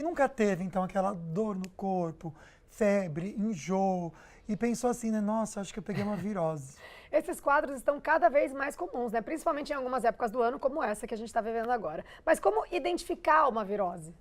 nunca teve, então, aquela dor no corpo, febre, enjoo, e pensou assim, né? Nossa, acho que eu peguei uma virose. Esses quadros estão cada vez mais comuns, né? Principalmente em algumas épocas do ano, como essa que a gente está vivendo agora. Mas como identificar uma virose?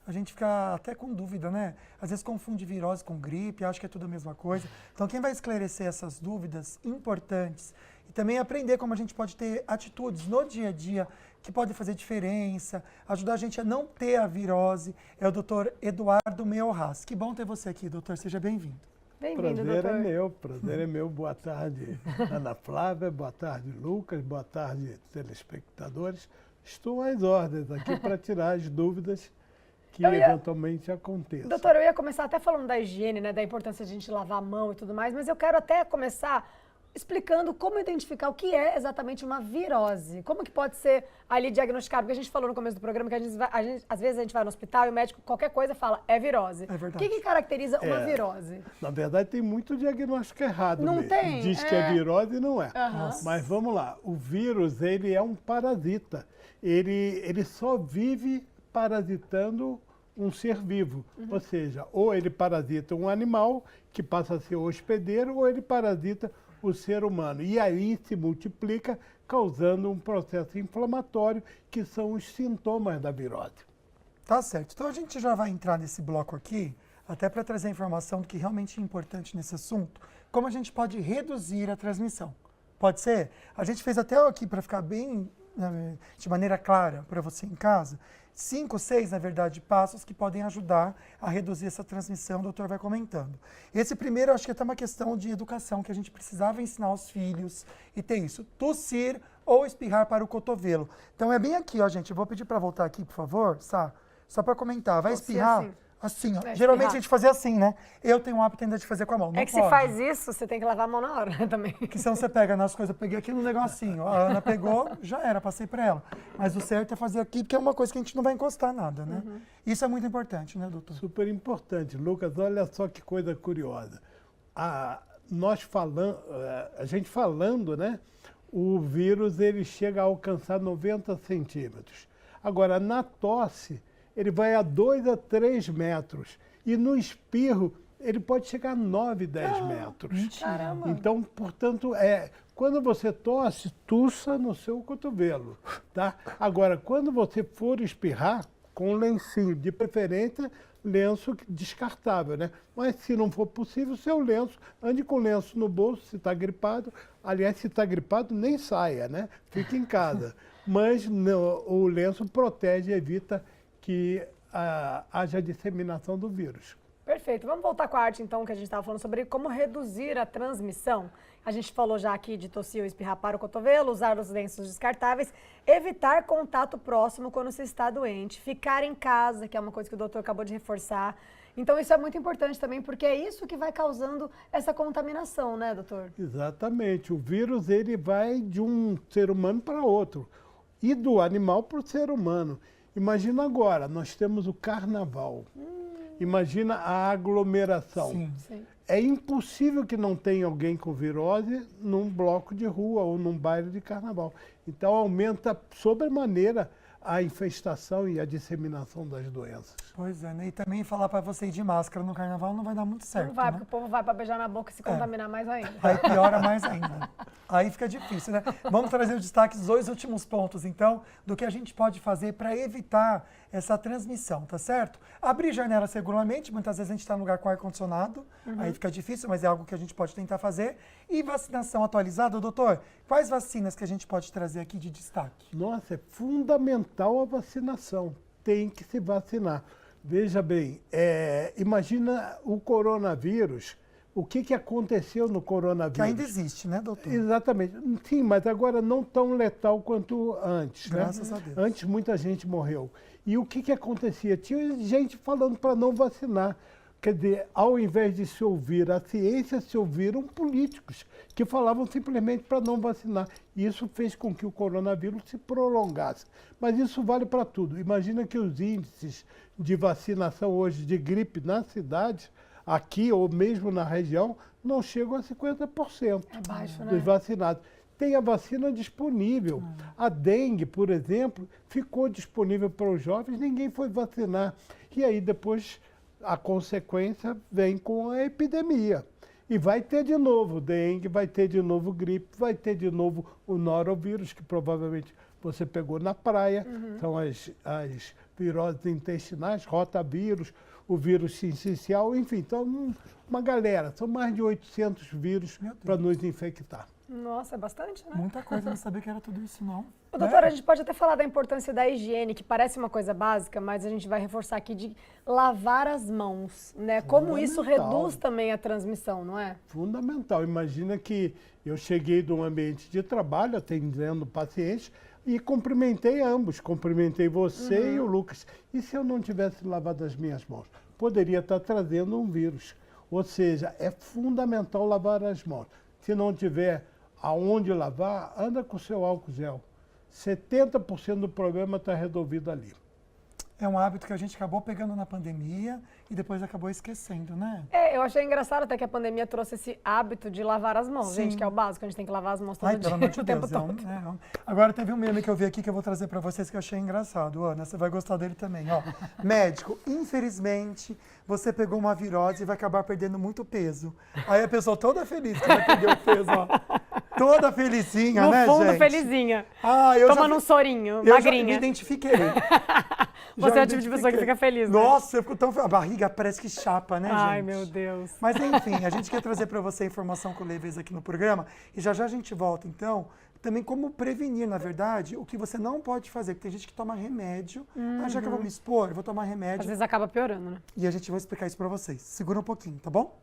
A gente fica até com dúvida, né? Às vezes confunde virose com gripe, acha que é tudo a mesma coisa. Então, quem vai esclarecer essas dúvidas importantes e também aprender como a gente pode ter atitudes no dia a dia que podem fazer diferença, ajudar a gente a não ter a virose, é o Dr. Eduardo Meorras. Que bom ter você aqui, doutor. Seja bem-vindo. Bem-vindo, doutor. Prazer é meu. Boa tarde, Ana Flávia, boa tarde, Lucas, boa tarde, telespectadores. Estou às ordens aqui para tirar as dúvidas que eventualmente aconteçam. Doutor, eu ia começar até falando da higiene, né, da importância de a gente lavar a mão e tudo mais, mas eu quero até começar explicando como identificar o que é exatamente uma virose. Como que pode ser ali diagnosticado? Porque a gente falou no começo do programa que às vezes a gente vai no hospital e o médico, qualquer coisa, fala, é virose. É verdade. O que caracteriza uma virose? Na verdade, tem muito diagnóstico errado Não mesmo. tem? Diz que é virose e não é. Uhum. Mas vamos lá, o vírus, ele é um parasita. Ele só vive parasitando um ser vivo. Ou seja, ou ele parasita um animal, que passa a ser hospedeiro, ou ele parasita o ser humano. E aí se multiplica, causando um processo inflamatório, que são os sintomas da virose. Tá certo. Então a gente já vai entrar nesse bloco aqui, até para trazer informação do que realmente é importante nesse assunto, como a gente pode reduzir a transmissão. Pode ser? A gente fez até aqui para ficar bem de maneira clara para você em casa, 5, 6, na verdade, passos que podem ajudar a reduzir essa transmissão, o doutor vai comentando. Esse primeiro, acho que é até uma questão de educação, que a gente precisava ensinar aos filhos, e tem isso, tossir ou espirrar para o cotovelo. Então é bem aqui, ó, gente, eu vou pedir para voltar aqui, por favor, Sá, só para comentar, vai espirrar assim, ó. Geralmente a gente fazia assim, né? Eu tenho o hábito ainda de fazer com a mão, não É que pode. se faz isso, você tem que lavar a mão na hora, né, também. Que senão você pega nas coisas, eu peguei aqui no negocinho, a Ana pegou, já era, passei para ela. Mas o certo é fazer aqui, porque é uma coisa que a gente não vai encostar nada, né? Isso é muito importante, né, doutor? Super importante. Lucas, olha só que coisa curiosa. A gente falando, né? O vírus, ele chega a alcançar 90 centímetros. Agora, na tosse, ele vai a 2 a 3 metros. E no espirro, ele pode chegar a 9, 10 metros. Caramba! Então, portanto, quando você tosse, tussa no seu cotovelo, tá? Agora, quando você for espirrar, com um lencinho, de preferência, lenço descartável, né? Mas se não for possível, seu lenço, ande com o lenço no bolso, se está gripado. Aliás, se está gripado, nem saia, né? Fique em casa. Mas o lenço protege, evita que haja disseminação do vírus. Perfeito. Vamos voltar com a arte, então, que a gente estava falando sobre como reduzir a transmissão. A gente falou já aqui de tossir ou espirrar para o cotovelo, usar os lenços descartáveis, evitar contato próximo quando se está doente, ficar em casa, que é uma coisa que o doutor acabou de reforçar. Então, isso é muito importante também, porque é isso que vai causando essa contaminação, né, doutor? Exatamente. O vírus, ele vai de um ser humano para outro e do animal para o ser humano. Imagina agora, nós temos o carnaval. Imagina a aglomeração. Sim. É impossível que não tenha alguém com virose num bloco de rua ou num baile de carnaval. Então aumenta sobremaneira a infestação e a disseminação das doenças. Pois é, né? E também falar para você ir de máscara no carnaval não vai dar muito certo, Não vai, né? porque o povo vai para beijar na boca e se contaminar mais ainda. Aí piora mais ainda. Aí fica difícil, né? Vamos trazer o destaque dos 2 últimos pontos, então, do que a gente pode fazer para evitar essa transmissão, tá certo? Abrir janelas regularmente, muitas vezes a gente está no lugar com ar-condicionado, aí fica difícil, mas é algo que a gente pode tentar fazer. E vacinação atualizada, doutor, quais vacinas que a gente pode trazer aqui de destaque? Nossa, é fundamental a vacinação. Tem que se vacinar. Veja bem, imagina o coronavírus. O que aconteceu no coronavírus? Que ainda existe, né, doutor? Exatamente. Sim, mas agora não tão letal quanto antes. Graças né? a Deus. Antes muita gente morreu. E o que acontecia? Tinha gente falando para não vacinar. Quer dizer, ao invés de se ouvir a ciência, se ouviram políticos que falavam simplesmente para não vacinar. E isso fez com que o coronavírus se prolongasse. Mas isso vale para tudo. Imagina que os índices de vacinação hoje de gripe na cidade, aqui ou mesmo na região, não chegam a 50% baixo, né? dos vacinados. Tem a vacina disponível. A dengue, por exemplo, ficou disponível para os jovens, ninguém foi vacinar. E aí depois a consequência vem com a epidemia. E vai ter de novo dengue, vai ter de novo gripe, vai ter de novo o norovírus, que provavelmente você pegou na praia. São as viroses intestinais, rotavírus, o vírus sincicial, enfim, então uma galera. São mais de 800 vírus para nos infectar. Nossa, é bastante, né? Muita coisa, não sabia que era tudo isso, não. Ô, doutora, a gente pode até falar da importância da higiene, que parece uma coisa básica, mas a gente vai reforçar aqui de lavar as mãos, né? Como isso reduz também a transmissão, não é? Fundamental. Imagina que eu cheguei de um ambiente de trabalho, atendendo pacientes, e cumprimentei ambos. Cumprimentei você e o Lucas. E se eu não tivesse lavado as minhas mãos? Poderia estar trazendo um vírus. Ou seja, é fundamental lavar as mãos. Se não tiver aonde lavar, anda com o seu álcool gel. 70% do problema está resolvido ali. É um hábito que a gente acabou pegando na pandemia e depois acabou esquecendo, né? Eu achei engraçado até que a pandemia trouxe esse hábito de lavar as mãos, gente, que é o básico, a gente tem que lavar as mãos todo Ai, dia, pelo amor de o tempo Deus. todo. Agora teve um meme que eu vi aqui que eu vou trazer pra vocês que eu achei engraçado. Ana, você vai gostar dele também, ó. Médico, infelizmente, você pegou uma virose e vai acabar perdendo muito peso. Aí a pessoa toda feliz que vai perder o peso, ó. Toda felizinha, No né, fundo, gente? felizinha. Ah, eu Tomando já, um sorinho, eu já me magrinha. identifiquei. Você Já é o me tipo de pessoa que identifiquei. fica feliz, né? Nossa, eu fico tão... A barriga parece que chapa, né, gente? Ai, meu Deus. Mas enfim, a gente quer trazer para você informação com leves aqui no programa e já já a gente volta, então, também como prevenir, na verdade, o que você não pode fazer. Porque tem gente que toma remédio. Ah, já que eu vou me expor, eu vou tomar Às remédio. vezes acaba piorando, né? E a gente vai explicar isso para vocês. Segura um pouquinho, tá bom?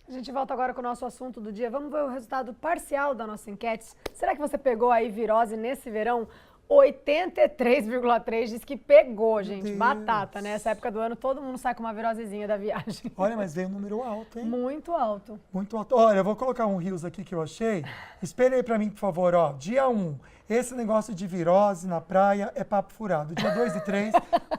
A gente volta agora com o nosso assunto do dia. Vamos ver o resultado parcial da nossa enquete. Será que você pegou aí virose nesse verão? 83,3% diz que pegou, gente. Deus. Batata, né? Essa época do ano todo mundo sai com uma virosezinha da viagem. Olha, mas veio um número alto, hein? Muito alto. Muito alto. Olha, eu vou colocar um rios aqui que eu achei. Espere aí pra mim, por favor, ó. Dia 1, esse negócio de virose na praia é papo furado. Dia 2 e 3,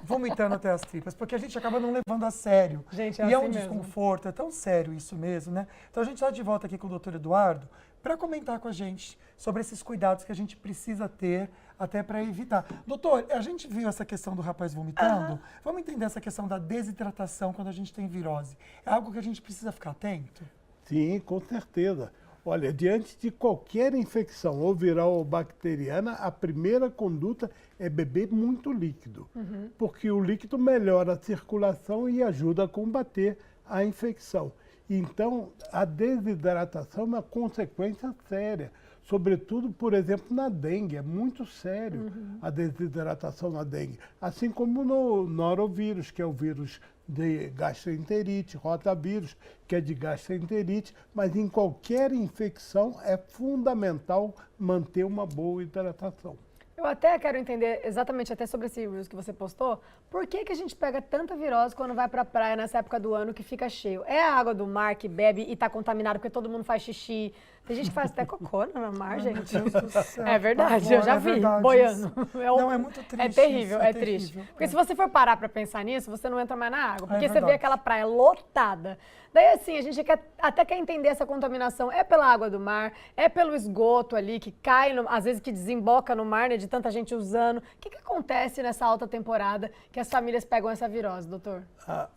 vomitando até as tripas. Porque a gente acaba não levando a sério. Gente, e é é assim um mesmo. desconforto, é tão sério isso mesmo, né? Então a gente está de volta aqui com o doutor Eduardo para comentar com a gente sobre esses cuidados que a gente precisa ter até para evitar. Doutor, a gente viu essa questão do rapaz vomitando. Vamos entender essa questão da desidratação quando a gente tem virose. É algo que a gente precisa ficar atento? Sim, com certeza. Olha, diante de qualquer infecção, ou viral ou bacteriana, a primeira conduta é beber muito líquido, porque o líquido melhora a circulação e ajuda a combater a infecção. Então, a desidratação é uma consequência séria, sobretudo, por exemplo, na dengue. É muito sério a desidratação na dengue, assim como no norovírus, que é o vírus de gastroenterite, rotavírus, que é de gastroenterite, mas em qualquer infecção é fundamental manter uma boa hidratação. Eu até quero entender exatamente até sobre esse vírus que você postou. Por que que a gente pega tanta virose quando vai pra praia nessa época do ano que fica cheio? É a água do mar que bebe e tá contaminada porque todo mundo faz xixi? Tem gente que faz até cocô no mar, gente. Meu Deus do céu, É verdade, por eu favor, já é vi, verdade boiando. isso. É Não, é muito triste É terrível, isso, é é triste. terrível, Porque é. se você for parar pra pensar nisso, você não entra mais na água. Porque você vê verdade. aquela praia lotada. Daí assim, a gente até quer entender essa contaminação. É pela água do mar, é pelo esgoto ali que cai, às vezes que desemboca no mar, né, de tanta gente usando. O que acontece nessa alta temporada que as famílias pegam essa virose, doutor?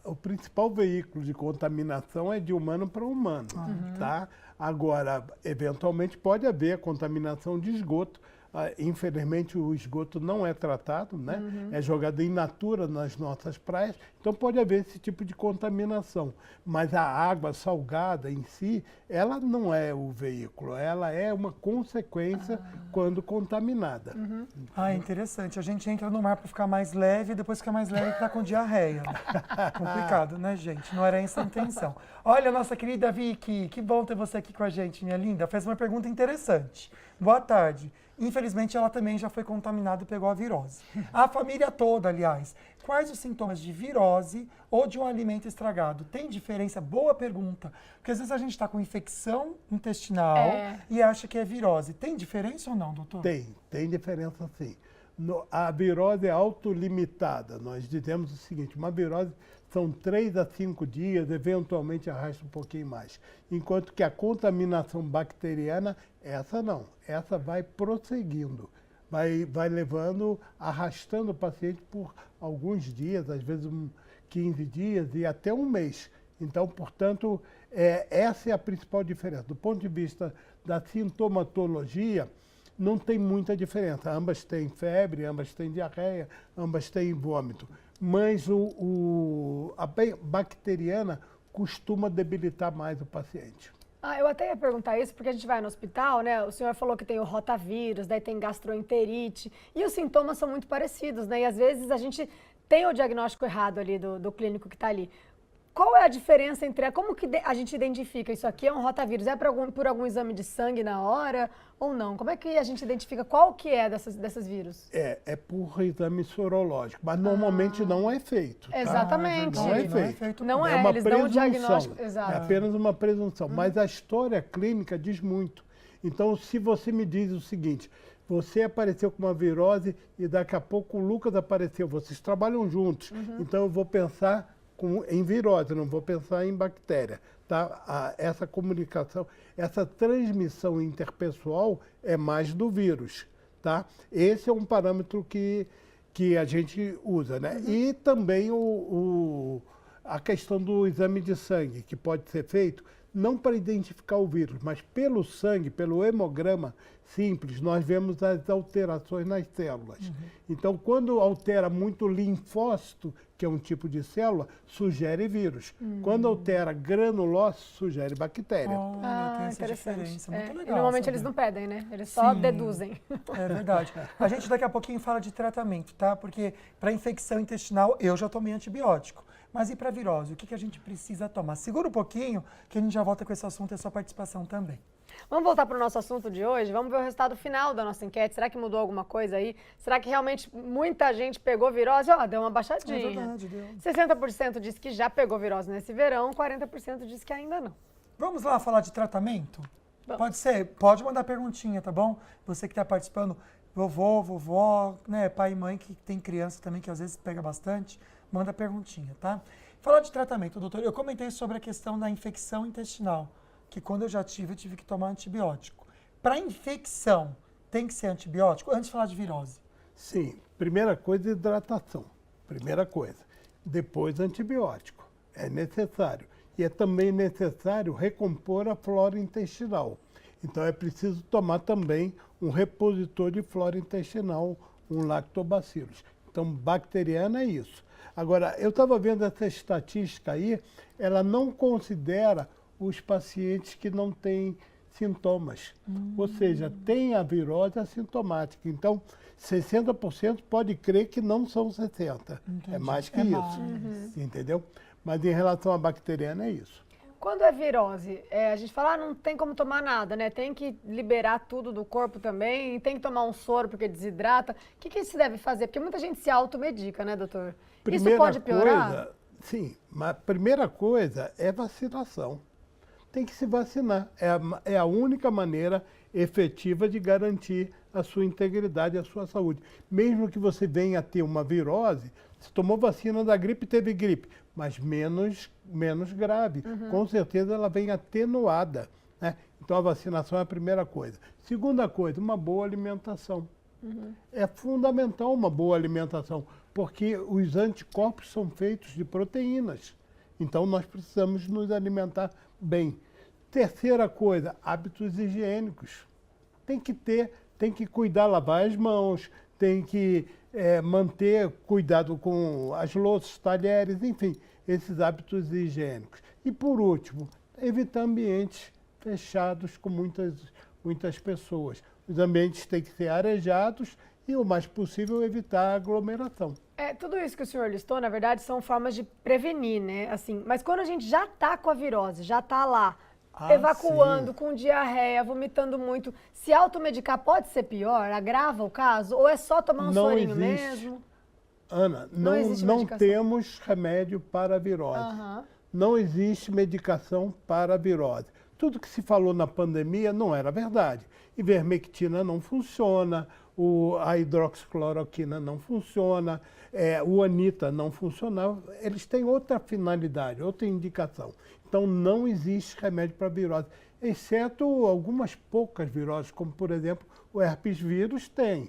O principal veículo de contaminação é de humano para humano, tá? Agora, eventualmente pode haver contaminação de esgoto. Infelizmente, o esgoto não é tratado, né? É jogado in natura nas nossas praias, então pode haver esse tipo de contaminação. Mas a água salgada em si, ela não é o veículo, ela é uma consequência quando contaminada. Ah, interessante. A gente entra no mar para ficar mais leve e depois fica mais leve e tá com diarreia. Complicado, né, gente? Não era essa a intenção. Olha, nossa querida Vicky, que bom ter você aqui com a gente, minha linda. Fez uma pergunta interessante. Boa tarde. Infelizmente, ela também já foi contaminada e pegou a virose. A família toda, aliás. Quais os sintomas de virose ou de um alimento estragado? Tem diferença? Boa pergunta. Porque às vezes a gente está com infecção intestinal e acha que é virose. Tem diferença ou não, doutor? Tem diferença sim. A virose é autolimitada. Nós dizemos o seguinte, uma virose são 3 a 5 dias, eventualmente arrasta um pouquinho mais. Enquanto que a contaminação bacteriana, essa não. Essa vai prosseguindo, vai levando, arrastando o paciente por alguns dias, às vezes 15 dias e até um mês. Então, portanto, essa é a principal diferença. Do ponto de vista da sintomatologia, não tem muita diferença. Ambas têm febre, ambas têm diarreia, ambas têm vômito. Mas a bacteriana costuma debilitar mais o paciente. Eu até ia perguntar isso, porque a gente vai no hospital, né? O senhor falou que tem o rotavírus, daí tem gastroenterite, e os sintomas são muito parecidos, né? E às vezes a gente tem o diagnóstico errado ali do clínico que está ali. Qual é a diferença entre... Como que a gente identifica isso aqui é um rotavírus? É por algum exame de sangue na hora ou não? Como é que a gente identifica qual que é desses vírus? É por exame sorológico, mas normalmente não é feito. Tá? Exatamente. Não é feito. Não é, uma eles dão o presunção. diagnóstico. Exato. É apenas uma presunção. Mas a história clínica diz muito. Então, se você me diz o seguinte, você apareceu com uma virose e daqui a pouco o Lucas apareceu, vocês trabalham juntos, então eu vou pensar em virose, não vou pensar em bactéria. Tá? Essa comunicação, essa transmissão interpessoal é mais do vírus. Tá? Esse é um parâmetro que a gente usa. Né? E também a questão do exame de sangue, que pode ser feito não para identificar o vírus, mas pelo sangue, pelo hemograma simples, nós vemos as alterações nas células. Então, quando altera muito linfócito, que é um tipo de célula, sugere vírus. Quando altera granulócito, sugere bactéria. Tem essa diferença. Muito legal. E normalmente saber. eles não pedem, né? Eles só Sim. deduzem. É verdade. A gente daqui a pouquinho fala de tratamento, tá? Porque para infecção intestinal eu já tomei antibiótico. Mas e para virose? O que a gente precisa tomar? Segura um pouquinho que a gente já volta com esse assunto e a sua participação também. Vamos voltar para o nosso assunto de hoje? Vamos ver o resultado final da nossa enquete. Será que mudou alguma coisa aí? Será que realmente muita gente pegou virose? Deu uma baixadinha. É verdade, deu. 60% diz que já pegou virose nesse verão, 40% diz que ainda não. Vamos lá falar de tratamento? Vamos. Pode ser? Pode mandar perguntinha, tá bom? Você que está participando, vovó, né, pai e mãe que tem criança também, que às vezes pega bastante, manda perguntinha, tá? Falar de tratamento, doutor, eu comentei sobre a questão da infecção intestinal, que quando eu tive que tomar antibiótico. Para infecção, tem que ser antibiótico? Antes de falar de virose. Sim, primeira coisa, hidratação. Primeira coisa. Depois, antibiótico. É necessário. E é também necessário recompor a flora intestinal. Então, é preciso tomar também um repositor de flora intestinal, um lactobacillus. Então, bacteriana é isso. Agora, eu estava vendo essa estatística aí, ela não considera os pacientes que não têm sintomas. Ou seja, tem a virose assintomática. Então, 60% pode crer que não são 60%. Entendi. É mais que É isso. mais. Entendeu? Mas em relação à bacteriana é isso. Quando é virose, a gente fala, não tem como tomar nada, né? Tem que liberar tudo do corpo também, tem que tomar um soro porque desidrata. O que se deve fazer? Porque muita gente se automedica, né, doutor? Isso pode piorar? Sim, mas a primeira coisa é vacinação. Tem que se vacinar. É a única maneira efetiva de garantir a sua integridade e a sua saúde. Mesmo que você venha a ter uma virose, você tomou vacina da gripe, teve gripe, mas menos grave. Com certeza ela vem atenuada. Né? Então a vacinação é a primeira coisa. Segunda coisa, uma boa alimentação. É fundamental uma boa alimentação, porque os anticorpos são feitos de proteínas. Então nós precisamos nos alimentar bem. Terceira coisa, hábitos higiênicos. Tem que cuidar, lavar as mãos, tem que manter cuidado com as louças, talheres, enfim, esses hábitos higiênicos. E por último, evitar ambientes fechados com muitas pessoas. Os ambientes têm que ser arejados e, o mais possível, evitar a aglomeração. Tudo isso que o senhor listou, na verdade, são formas de prevenir, né? Assim, mas quando a gente já está com a virose, já está lá, evacuando, sim. com diarreia, vomitando muito, se automedicar pode ser pior? Agrava o caso? Ou é só tomar um sorinho mesmo? Ana, existe não medicação. temos remédio para a virose. Não existe medicação para a virose. Tudo que se falou na pandemia não era verdade. Ivermectina não funciona, a hidroxicloroquina não funciona, o Anita não funciona. Eles têm outra finalidade, outra indicação. Então, não existe remédio para virose. exceto algumas poucas viroses, como, por exemplo, o herpes vírus tem,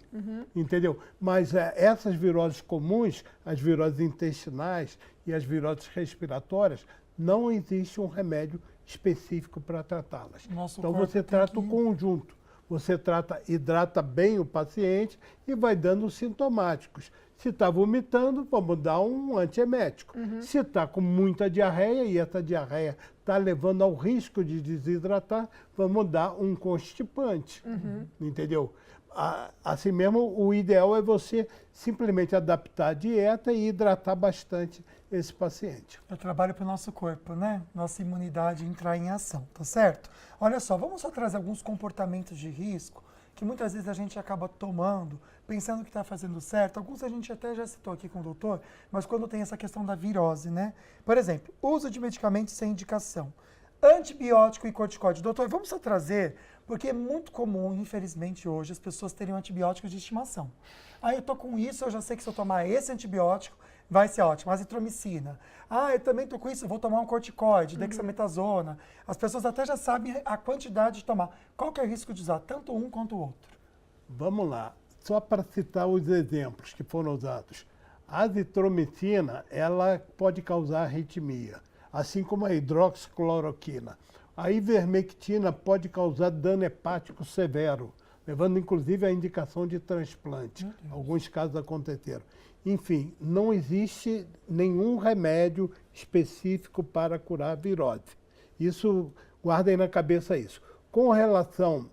entendeu? Mas essas viroses comuns, as viroses intestinais e as viroses respiratórias, não existe um remédio específico para tratá-las. Nosso Então corpo você tem trata que- o conjunto. Você hidrata bem o paciente e vai dando os sintomáticos. Se está vomitando, vamos dar um antiemético. Se está com muita diarreia e essa diarreia está levando ao risco de desidratar, vamos dar um constipante. Entendeu? Assim mesmo, o ideal é você simplesmente adaptar a dieta e hidratar bastante esse paciente. Eu trabalho para o nosso corpo, né? Nossa imunidade entrar em ação, tá certo? Olha só, vamos só trazer alguns comportamentos de risco que muitas vezes a gente acaba tomando, pensando que está fazendo certo. Alguns a gente até já citou aqui com o doutor, mas quando tem essa questão da virose, né? Por exemplo, uso de medicamentos sem indicação. Antibiótico e corticoide. Doutor, vamos só trazer, porque é muito comum, infelizmente, hoje, as pessoas terem antibióticos de estimação. Ah, eu tô com isso, eu já sei que se eu tomar esse antibiótico, vai ser ótimo. Azitromicina. Ah, eu também tô com isso, eu vou tomar um corticoide, dexametasona. As pessoas até já sabem a quantidade de tomar. Qual que é o risco de usar tanto um quanto o outro? Vamos lá, só para citar os exemplos que foram usados. A azitromicina, ela pode causar arritmia, assim como a hidroxicloroquina. A ivermectina pode causar dano hepático severo, levando inclusive à indicação de transplante. Alguns casos aconteceram. Enfim, não existe nenhum remédio específico para curar a virose. Isso, guardem na cabeça isso. Com relação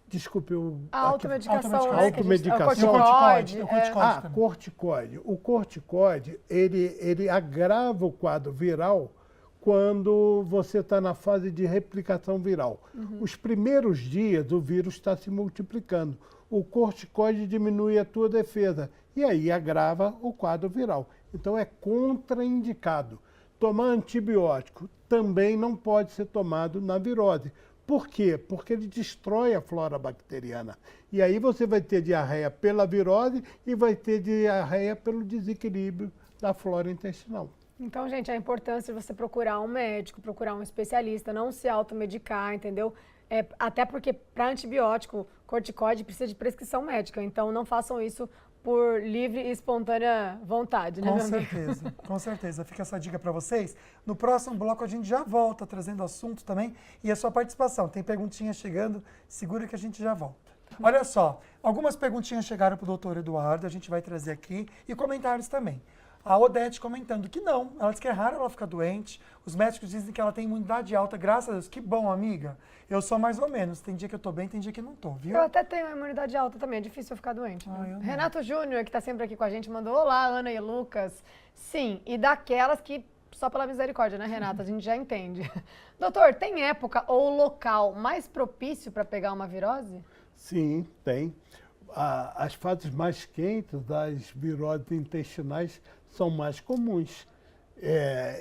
desculpe, A automedicação, A né? que a gente- automedicação. O corticoide. O corticoide. também. Corticoide. O corticoide, ele agrava o quadro viral quando você está na fase de replicação viral. Os primeiros dias, o vírus está se multiplicando. O corticoide diminui a tua defesa e aí agrava o quadro viral. Então, é contraindicado. Tomar antibiótico também não pode ser tomado na virose. Por quê? Porque ele destrói a flora bacteriana. E aí você vai ter diarreia pela virose e vai ter diarreia pelo desequilíbrio da flora intestinal. Então, gente, a importância de você procurar um médico, procurar um especialista, não se automedicar, entendeu? Até porque para antibiótico, corticoide precisa de prescrição médica. Então, não façam isso por livre e espontânea vontade, né, Com meu amigo? certeza, com certeza. Fica essa dica para vocês. No próximo bloco a gente já volta trazendo assunto também e a sua participação. Tem perguntinhas chegando, segura que a gente já volta. Olha só, algumas perguntinhas chegaram para o doutor Eduardo, a gente vai trazer aqui, e comentários também. A Odete comentando que não, ela diz que é raro ela ficar doente, os médicos dizem que ela tem imunidade alta, graças a Deus. Que bom, amiga. Eu sou mais ou menos, tem dia que eu tô bem, tem dia que não tô, viu? Eu até tenho uma imunidade alta também, é difícil eu ficar doente. Né? Eu não. Renato Júnior, que está sempre aqui com a gente, mandou: olá, Ana e Lucas. Sim, e daquelas que, só pela misericórdia, né, Renata? A gente já entende. Doutor, tem época ou local mais propício para pegar uma virose? Sim, tem. As fases mais quentes das viroses intestinais são mais comuns.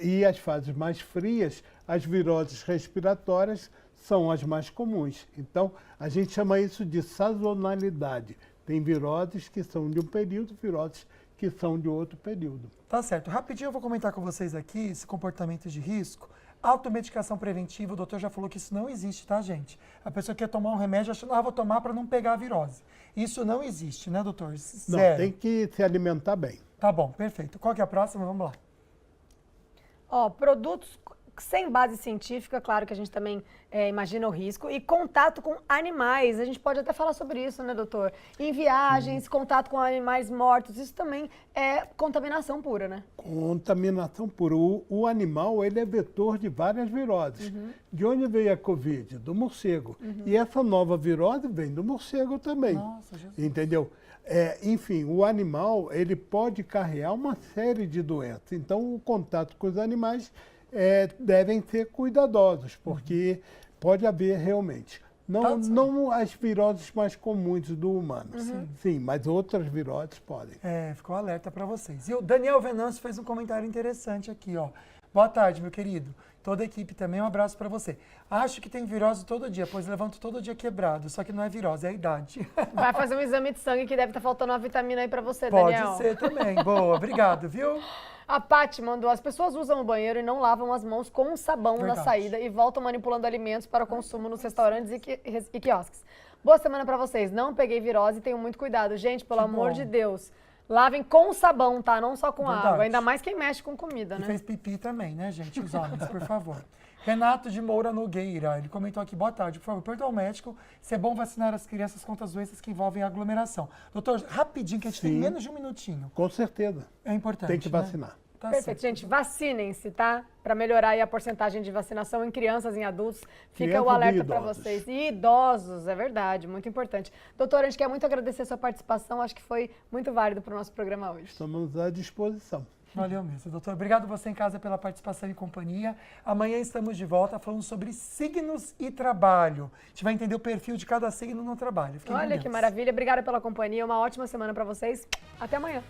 E as fases mais frias, as viroses respiratórias, são as mais comuns. Então, a gente chama isso de sazonalidade. Tem viroses que são de um período, viroses que são de outro período. Tá certo. Rapidinho eu vou comentar com vocês aqui esse comportamento de risco. Automedicação preventiva, o doutor já falou que isso não existe, tá, gente? A pessoa quer tomar um remédio achando, vou tomar para não pegar a virose. Isso não existe, né, doutor? Não, Zero. tem que se alimentar bem. Tá bom, perfeito. Qual que é a próxima? Vamos lá. Ó, produtos sem base científica, claro que a gente também imagina o risco, e contato com animais, a gente pode até falar sobre isso, né, doutor? Em viagens, contato com animais mortos, isso também é contaminação pura, né? Contaminação pura. O animal, ele é vetor de várias viroses. De onde veio a Covid? Do morcego. E essa nova virose vem do morcego também. Nossa, Jesus. Entendeu? Enfim, o animal, ele pode carregar uma série de doenças. Então, o contato com os animais devem ser cuidadosos, porque pode haver realmente. Não as viroses mais comuns do humano. Sim, mas outras viroses podem. Ficou alerta para vocês. E o Daniel Venâncio fez um comentário interessante aqui, ó. Boa tarde, meu querido. Toda a equipe também, um abraço para você. Acho que tem virose todo dia, pois levanto todo dia quebrado, só que não é virose, é a idade. Vai fazer um exame de sangue que deve estar faltando uma vitamina aí para você, Daniel. Pode ser também. Boa, obrigado, viu? A Paty mandou, as pessoas usam o banheiro e não lavam as mãos com sabão na Verdade. saída e voltam manipulando alimentos para o consumo nos restaurantes e quiosques. Boa semana pra vocês. Não peguei virose e tenho muito cuidado. Gente, pelo Que amor bom. de Deus, lavem com sabão, tá? Não só com Verdade. água. Ainda mais quem mexe com comida, E né? fez pipi também, né, gente? Os homens, por favor. Renato de Moura Nogueira, ele comentou aqui, boa tarde, por favor, pergunta ao médico se é bom vacinar as crianças contra as doenças que envolvem aglomeração. Doutor, rapidinho, que a gente tem Sim. menos de um minutinho. Com certeza. É importante, Tem que né? vacinar. Tá Perfeito, certo. gente. Vacinem-se, tá? Para melhorar aí a porcentagem de vacinação em crianças, em adultos. Fica Crianças o alerta e para idosos. vocês. E idosos, é verdade, muito importante. Doutora, a gente quer muito agradecer a sua participação. Acho que foi muito válido para o nosso programa hoje. Estamos à disposição. Valeu mesmo, doutor. Obrigado você em casa pela participação e companhia. Amanhã estamos de volta falando sobre signos e trabalho. A gente vai entender o perfil de cada signo no trabalho. Fiquem com Olha que Deus. maravilha. Obrigada pela companhia. Uma ótima semana para vocês. Até amanhã.